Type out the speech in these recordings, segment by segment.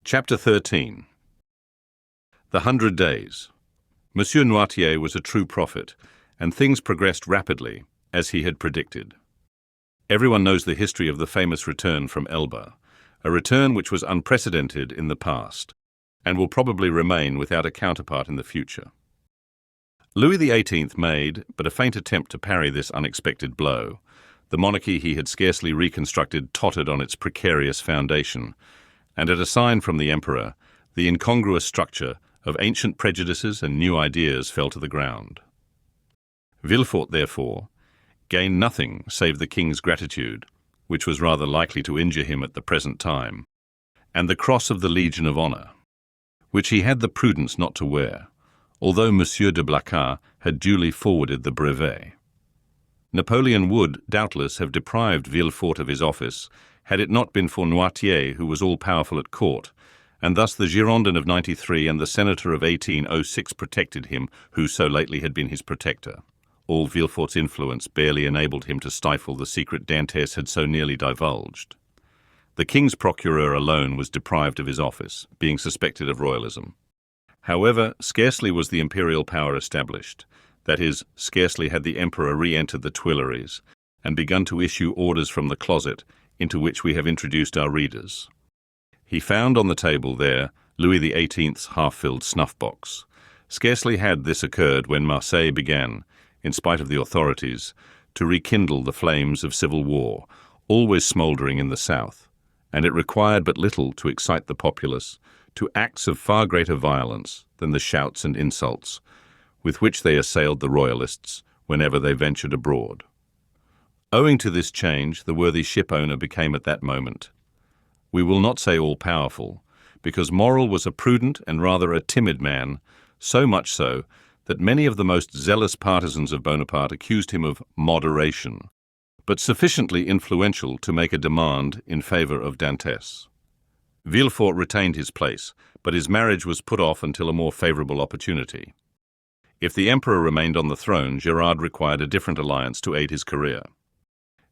Chapter 13. The 100 Days. Monsieur Noirtier was a true prophet, and things progressed rapidly, as he had predicted. Everyone knows the history of the famous return from Elba, a return which was unprecedented in the past, and will probably remain without a counterpart in the future. Louis XVIII made but a faint attempt to parry this unexpected blow. The monarchy he had scarcely reconstructed tottered on its precarious foundation, and at a sign from the emperor, the incongruous structure of ancient prejudices and new ideas fell to the ground. Villefort, therefore, gained nothing save the king's gratitude, which was rather likely to injure him at the present time, and the cross of the Legion of Honor, which he had the prudence not to wear, although Monsieur de Blacas had duly forwarded the brevet. Napoleon would, doubtless, have deprived Villefort of his office had it not been for Noirtier, who was all-powerful at court, and thus the Girondin of '93 and the Senator of 1806 protected him, who so lately had been his protector. All Villefort's influence barely enabled him to stifle the secret Dantès had so nearly divulged. The king's procureur alone was deprived of his office, being suspected of royalism. However, scarcely was the imperial power established. That is, scarcely had the emperor re-entered the Tuileries and begun to issue orders from the closet into which we have introduced our readers. He found on the table there Louis XVIII's half-filled snuff-box. Scarcely had this occurred when Marseille began, in spite of the authorities, to rekindle the flames of civil war, always smouldering in the south, and it required but little to excite the populace to acts of far greater violence than the shouts and insults with which they assailed the royalists whenever they ventured abroad. Owing to this change, the worthy shipowner became at that moment, we will not say all-powerful, because Morrel was a prudent and rather a timid man, so much so that many of the most zealous partisans of Bonaparte accused him of moderation, but sufficiently influential to make a demand in favor of Dantès. Villefort retained his place, but his marriage was put off until a more favorable opportunity. If the emperor remained on the throne, Gerard required a different alliance to aid his career.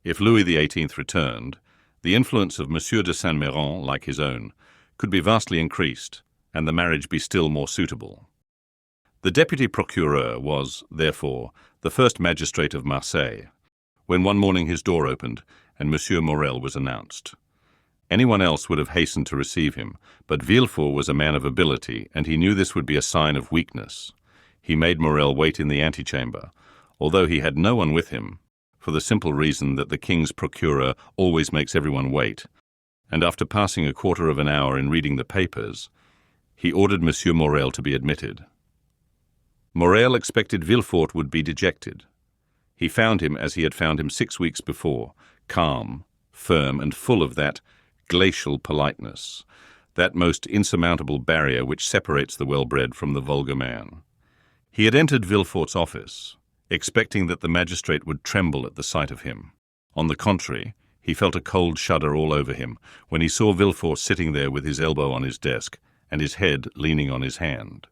If Louis XVIII returned, the influence of Monsieur de Saint-Méran, like his own, could be vastly increased, and the marriage be still more suitable. The deputy procureur was, therefore, the first magistrate of Marseille, when one morning his door opened and Monsieur Morrel was announced. Anyone else would have hastened to receive him, but Villefort was a man of ability, and he knew this would be a sign of weakness. He made Morrel wait in the antechamber, although he had no one with him, for the simple reason that the king's procureur always makes everyone wait, and after passing a quarter of an hour in reading the papers, he ordered Monsieur Morrel to be admitted. Morrel expected Villefort would be dejected. He found him as he had found him 6 weeks before, calm, firm, and full of that glacial politeness, that most insurmountable barrier which separates the well-bred from the vulgar man. He had entered Villefort's office, expecting that the magistrate would tremble at the sight of him. On the contrary, he felt a cold shudder all over him when he saw Villefort sitting there with his elbow on his desk and his head leaning on his hand.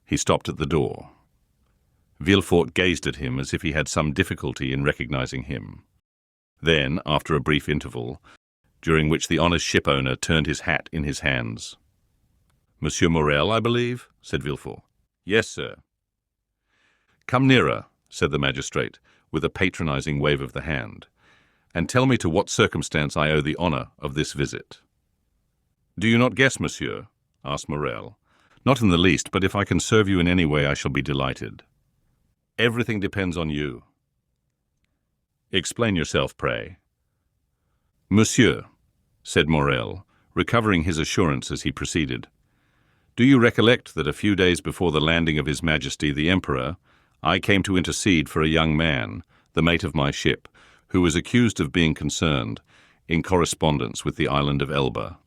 He stopped at the door. Villefort gazed at him as if he had some difficulty in recognizing him. Then, after a brief interval, during which the honest shipowner turned his hat in his hands. "Monsieur Morrel, I believe?" said Villefort. "Yes, sir." "Come nearer," said the magistrate, with a patronizing wave of the hand, "and tell me to what circumstance I owe the honor of this visit." "Do you not guess, monsieur?" asked Morrel. "Not in the least, but if I can serve you in any way, I shall be delighted." "Everything depends on you." "Explain yourself, pray." "Monsieur," said Morrel, recovering his assurance as he proceeded, "do you recollect that a few days before the landing of His Majesty the Emperor, I came to intercede for a young man, the mate of my ship, who was accused of being concerned in correspondence with the island of Elba?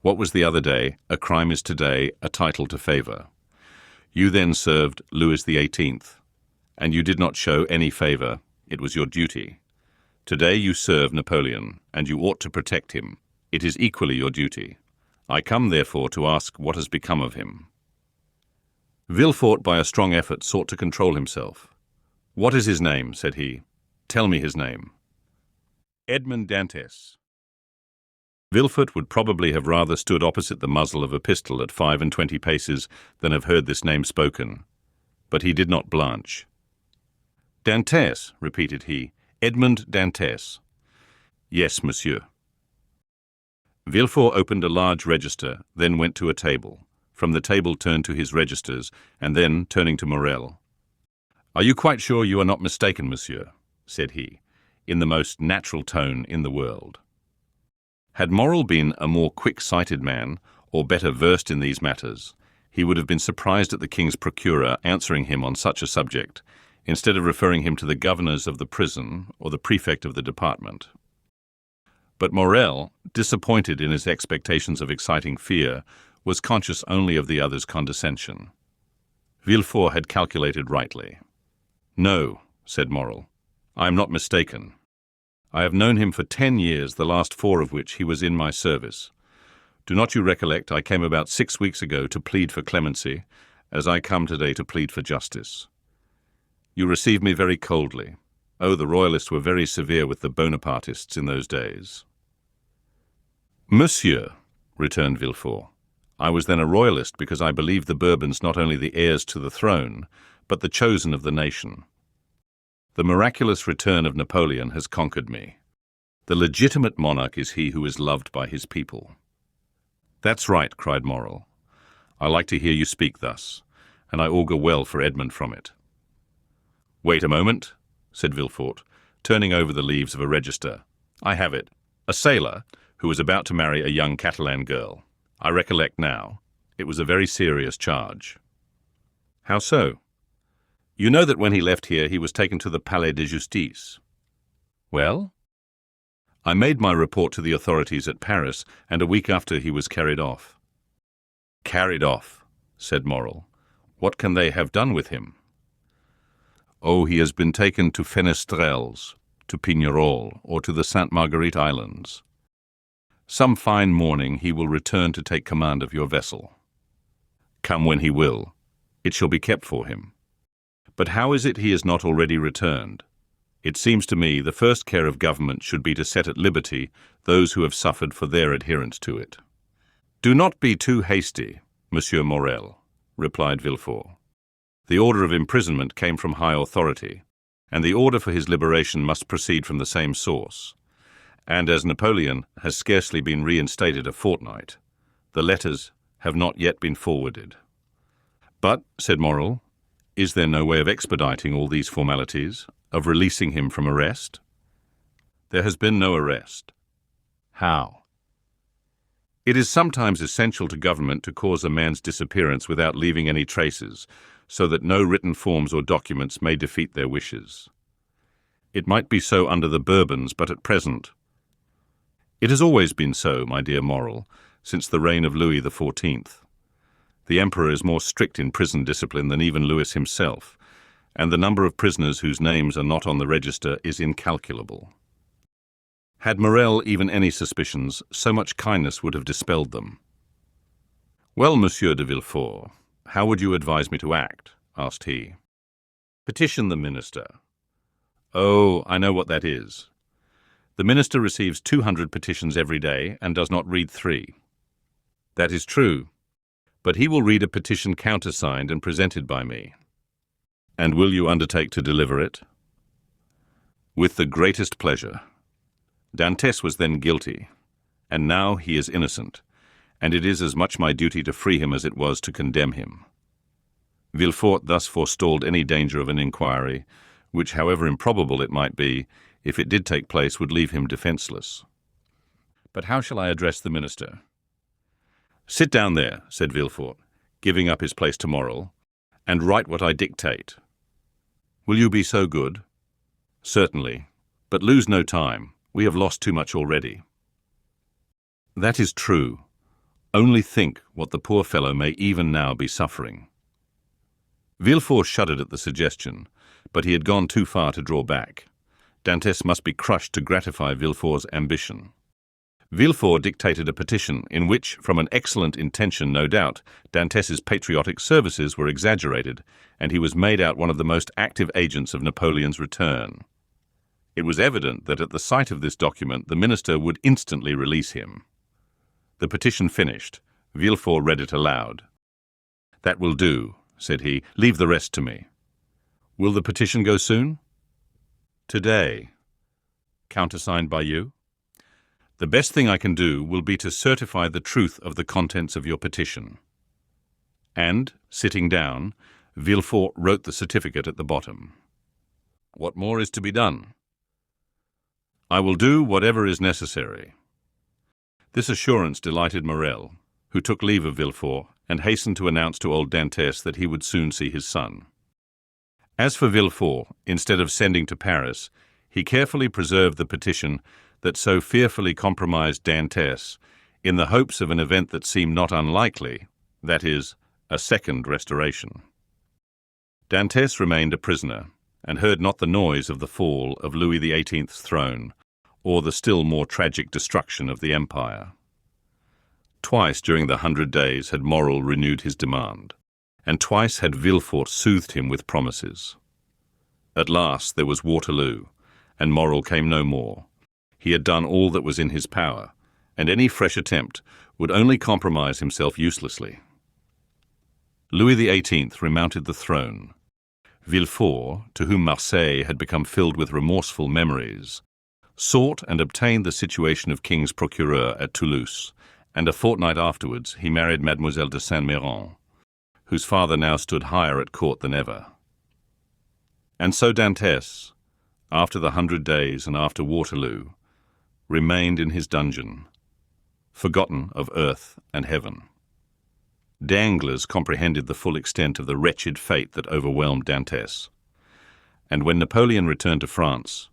What was the other day? A crime is today, a title to favor. You then served Louis XVIII, and you did not show any favor. It was your duty. Today you serve Napoleon, and you ought to protect him. It is equally your duty. I come, therefore, to ask what has become of him." Villefort, by a strong effort, sought to control himself. "What is his name?" said he. "Tell me his name." "Edmond Dantès." Villefort would probably have rather stood opposite the muzzle of a pistol at 25 paces than have heard this name spoken. But he did not blanch. "Dantès," repeated he. "Edmond Dantès." "Yes, monsieur." Villefort opened a large register, then went to a table. From the table turned to his registers, and then, turning to Morrel, "Are you quite sure you are not mistaken, monsieur?" said he, in the most natural tone in the world. Had Morrel been a more quick-sighted man, or better versed in these matters, he would have been surprised at the king's procurer answering him on such a subject, instead of referring him to the governors of the prison or the prefect of the department. But Morrel, disappointed in his expectations of exciting fear, was conscious only of the other's condescension. Villefort had calculated rightly. "No," said Morrel, "I am not mistaken. I have known him for 10 years, the last 4 of which he was in my service. Do not you recollect I came about 6 weeks ago to plead for clemency, as I come today to plead for justice? You received me very coldly. Oh, the Royalists were very severe with the Bonapartists in those days." "Monsieur," returned Villefort, "I was then a Royalist because I believed the Bourbons not only the heirs to the throne, but the chosen of the nation. The miraculous return of Napoleon has conquered me. The legitimate monarch is he who is loved by his people." "That's right," cried Morrel. "I like to hear you speak thus, and I augur well for Edmond from it." "Wait a moment," said Villefort, turning over the leaves of a register. "I have it. A sailor who was about to marry a young Catalan girl. I recollect now. It was a very serious charge." "How so?" "You know that when he left here he was taken to the Palais de Justice." "Well?" "I made my report to the authorities at Paris, and a week after he was carried off." "Carried off," said Morrel. "What can they have done with him?" "Oh, he has been taken to Fenestrelles, to Pignerol, or to the Sainte Marguerite Islands. Some fine morning he will return to take command of your vessel. Come when he will, it shall be kept for him. But how is it he is not already returned? It seems to me the first care of government should be to set at liberty those who have suffered for their adherence to it." "Do not be too hasty, Monsieur Morrel," replied Villefort. "The order of imprisonment came from high authority, and the order for his liberation must proceed from the same source. And as Napoleon has scarcely been reinstated a fortnight, the letters have not yet been forwarded." "But," said Morrel, "is there no way of expediting all these formalities, of releasing him from arrest?" "There has been no arrest." "How?" "It is sometimes essential to government to cause a man's disappearance without leaving any traces, so that no written forms or documents may defeat their wishes. It might be so under the Bourbons, but at present—" "It has always been so, my dear Morrel, since the reign of Louis XIV. The Emperor is more strict in prison discipline than even Louis himself, and the number of prisoners whose names are not on the register is incalculable. Had Morrel even any suspicions, so much kindness would have dispelled them." "Well, Monsieur de Villefort, how would you advise me to act?" asked he. "Petition the minister." "Oh, I know what that is. The minister receives 200 petitions every day and does not read 3. "That is true. But he will read a petition countersigned and presented by me." "And will you undertake to deliver it?" "With the greatest pleasure. Dantès was then guilty, and now he is innocent, and it is as much my duty to free him as it was to condemn him." Villefort thus forestalled any danger of an inquiry, which, however improbable it might be, if it did take place, would leave him defenceless. "But how shall I address the minister?" "Sit down there," said Villefort, giving up his place to Morrel, "and write what I dictate." "Will you be so good?" "Certainly. But lose no time. We have lost too much already." "That is true. Only think what the poor fellow may even now be suffering." Villefort shuddered at the suggestion, but he had gone too far to draw back. Dantès must be crushed to gratify Villefort's ambition. Villefort dictated a petition in which, from an excellent intention no doubt, Dantès' patriotic services were exaggerated, and he was made out one of the most active agents of Napoleon's return. It was evident that at the sight of this document the minister would instantly release him. The petition finished, Villefort read it aloud. "That will do," said he. "Leave the rest to me." "Will the petition go soon?" "Today." "Countersigned by you?" "The best thing I can do will be to certify the truth of the contents of your petition." And, sitting down, Villefort wrote the certificate at the bottom. "What more is to be done?" "I will do whatever is necessary." This assurance delighted Morrel, who took leave of Villefort and hastened to announce to old Dantès that he would soon see his son. As for Villefort, instead of sending to Paris, he carefully preserved the petition that so fearfully compromised Dantès, in the hopes of an event that seemed not unlikely, that is, a second restoration. Dantès remained a prisoner, and heard not the noise of the fall of Louis XVIII's throne, or the still more tragic destruction of the empire. Twice during the 100 Days had Morrel renewed his demand, and twice had Villefort soothed him with promises. At last there was Waterloo, and Morrel came no more. He had done all that was in his power, and any fresh attempt would only compromise himself uselessly. Louis XVIII remounted the throne. Villefort, to whom Marseille had become filled with remorseful memories, sought and obtained the situation of king's procureur at Toulouse, and a fortnight afterwards he married Mademoiselle de Saint-Méran, whose father now stood higher at court than ever. And so Dantès, after the 100 Days and after Waterloo, remained in his dungeon, forgotten of earth and heaven. Danglars comprehended the full extent of the wretched fate that overwhelmed Dantès, and when Napoleon returned to France,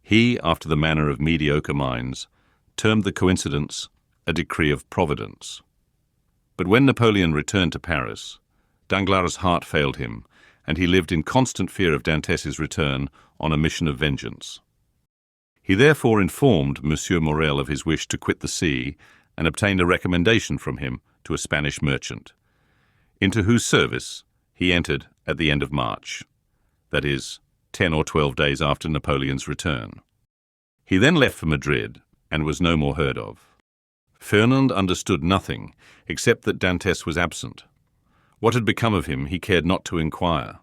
he, after the manner of mediocre minds, termed the coincidence a decree of Providence. But when Napoleon returned to Paris, Danglars' heart failed him, and he lived in constant fear of Dantès' return on a mission of vengeance. He therefore informed Monsieur Morrel of his wish to quit the sea, and obtained a recommendation from him to a Spanish merchant, into whose service he entered at the end of March, that is, 10 or 12 days after Napoleon's return. He then left for Madrid, and was no more heard of. Fernand understood nothing, except that Dantès was absent. What had become of him he cared not to inquire.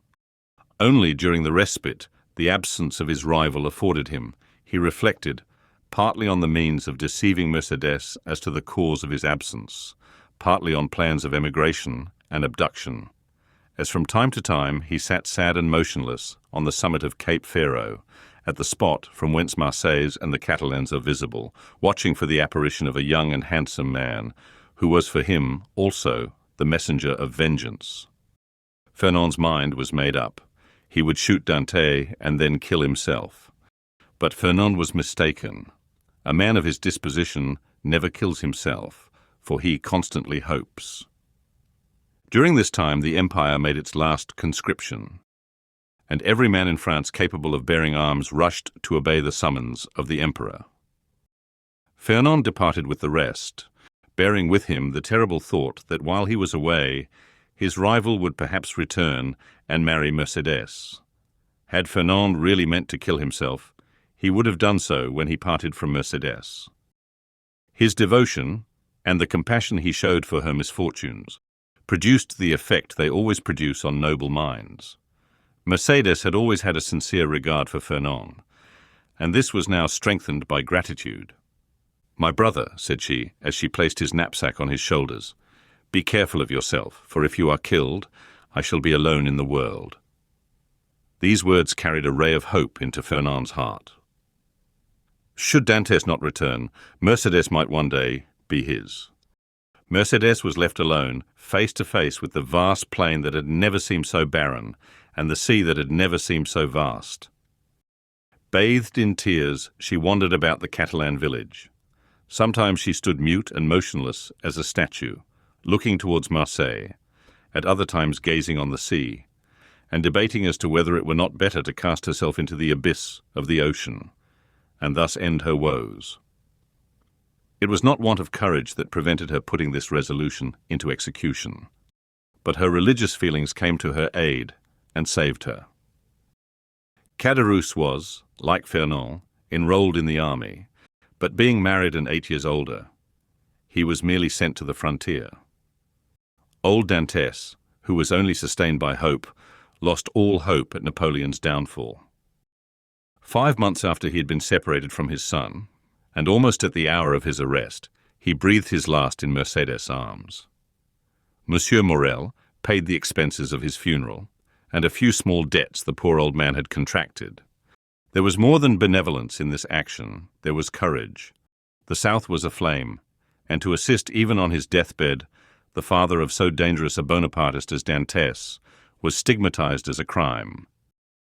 Only during the respite the absence of his rival afforded him, he reflected, partly on the means of deceiving Mercédès as to the cause of his absence, partly on plans of emigration and abduction, as from time to time he sat sad and motionless on the summit of Cape Pharaoh, at the spot from whence Marseilles and the Catalans are visible, watching for the apparition of a young and handsome man, who was for him also the messenger of vengeance. Fernand's mind was made up. He would shoot Dantès and then kill himself. But Fernand was mistaken. A man of his disposition never kills himself, for he constantly hopes. During this time the empire made its last conscription, and every man in France capable of bearing arms rushed to obey the summons of the emperor. Fernand departed with the rest, bearing with him the terrible thought that while he was away, his rival would perhaps return and marry Mercédès. Had Fernand really meant to kill himself, he would have done so when he parted from Mercédès. His devotion, and the compassion he showed for her misfortunes, produced the effect they always produce on noble minds. Mercédès had always had a sincere regard for Fernand, and this was now strengthened by gratitude. "My brother," said she, as she placed his knapsack on his shoulders, "be careful of yourself, for if you are killed, I shall be alone in the world." These words carried a ray of hope into Fernand's heart. Should Dantès not return, Mercédès might one day be his. Mercédès was left alone, face to face with the vast plain that had never seemed so barren, and the sea that had never seemed so vast. Bathed in tears, she wandered about the Catalan village. Sometimes she stood mute and motionless as a statue, looking towards Marseille, at other times gazing on the sea, and debating as to whether it were not better to cast herself into the abyss of the ocean, and thus end her woes. It was not want of courage that prevented her putting this resolution into execution, but her religious feelings came to her aid and saved her. Caderousse was, like Fernand, enrolled in the army, but being married and 8 years older, He was merely sent to the frontier. Old Dantes, who was only sustained by hope, lost all hope at Napoleon's downfall. 5 months after he had been separated from his son, and almost at the hour of his arrest, he breathed his last in Mercédès' arms. Monsieur Morrel paid the expenses of his funeral and a few small debts the poor old man had contracted. There was more than benevolence in this action, there was courage. The South was aflame, and to assist even on his deathbed, the father of so dangerous a Bonapartist as Dantes was stigmatized as a crime,